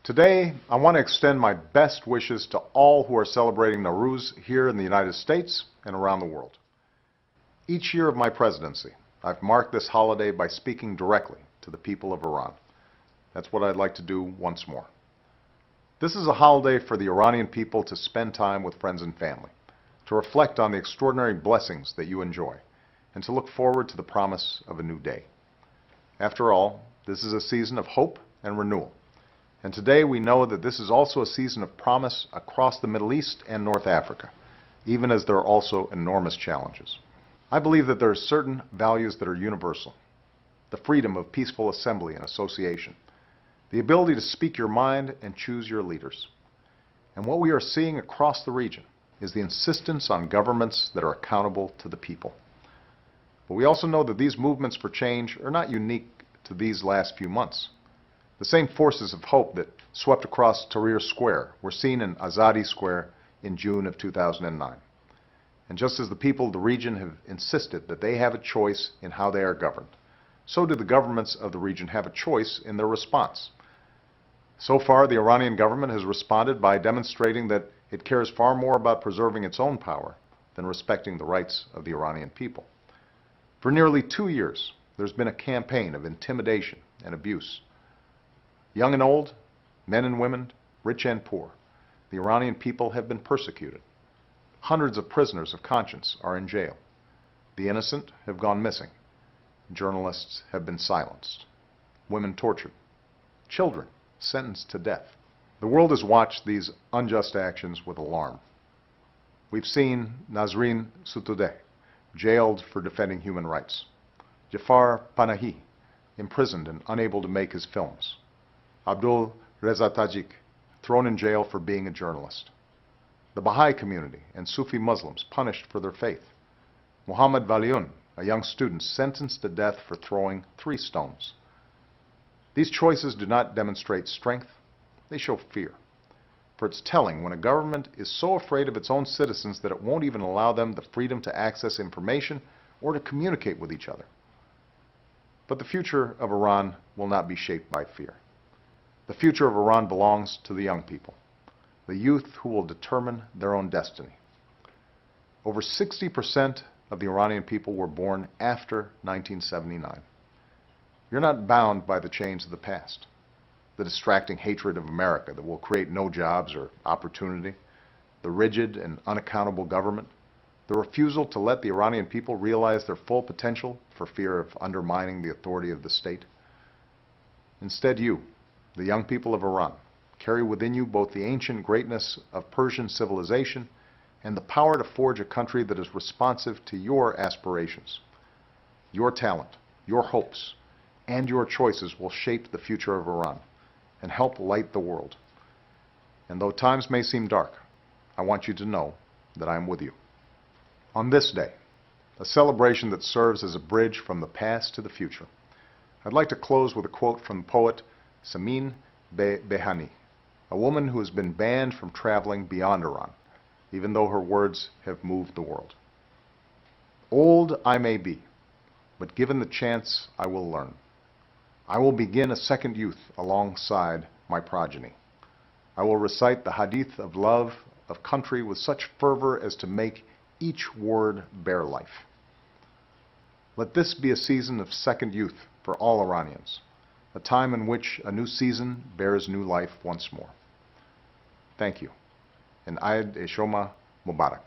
Today, I want to extend my best wishes to all who are celebrating Nowruz here in the United States and around the world. Each year of my presidency, I've marked this holiday by speaking directly to the people of Iran. That's what I'd like to do once more. This is a holiday for the Iranian people to spend time with friends and family, to reflect on the extraordinary blessings that you enjoy, and to look forward to the promise of a new day. After all, this is a season of hope and renewal. And today we know that this is also a season of promise across the Middle East and North Africa, even as there are also enormous challenges. I believe that there are certain values that are universal. The freedom of peaceful assembly and association, the ability to speak your mind and choose your leaders. And what we are seeing across the region is the insistence on governments that are accountable to the people. But we also know that these movements for change are not unique to these last few months. The same forces of hope that swept across Tahrir Square were seen in Azadi Square in June of 2009. And just as the people of the region have insisted that they have a choice in how they are governed, so do the governments of the region have a choice in their response. So far, the Iranian government has responded by demonstrating that it cares far more about preserving its own power than respecting the rights of the Iranian people. For nearly 2 years, there's been a campaign of intimidation and abuse. Young and old, men and women, rich and poor, the Iranian people have been persecuted. Hundreds of prisoners of conscience are in jail. The innocent have gone missing. Journalists have been silenced. Women tortured. Children sentenced to death. The world has watched these unjust actions with alarm. We've seen Nasrin Sotoudeh jailed for defending human rights. Jafar Panahi imprisoned and unable to make his films. Abdul Reza Tajik thrown in jail for being a journalist. The Baha'i community and Sufi Muslims punished for their faith. Muhammad Valiun, a young student, sentenced to death for throwing 3 stones. These choices do not demonstrate strength, they show fear. For it's telling when a government is so afraid of its own citizens that it won't even allow them the freedom to access information or to communicate with each other. But the future of Iran will not be shaped by fear. The future of Iran belongs to the young people, the youth who will determine their own destiny. Over 60% of the Iranian people were born after 1979. You're not bound by the chains of the past, the distracting hatred of America that will create no jobs or opportunity, the rigid and unaccountable government, the refusal to let the Iranian people realize their full potential for fear of undermining the authority of the state. Instead, you, the young people of Iran, carry within you both the ancient greatness of Persian civilization and the power to forge a country that is responsive to your aspirations. Your talent, your hopes, and your choices will shape the future of Iran and help light the world. And though times may seem dark, I want you to know that I am with you. On this day, a celebration that serves as a bridge from the past to the future, I'd like to close with a quote from the poet Samin Behani, a woman who has been banned from traveling beyond Iran, even though her words have moved the world. Old I may be, but given the chance I will learn. I will begin a second youth alongside my progeny. I will recite the hadith of love of country with such fervor as to make each word bear life. Let this be a season of second youth for all Iranians, a time in which a new season bears new life once more. Thank you, and Eid e Shoma Mubarak.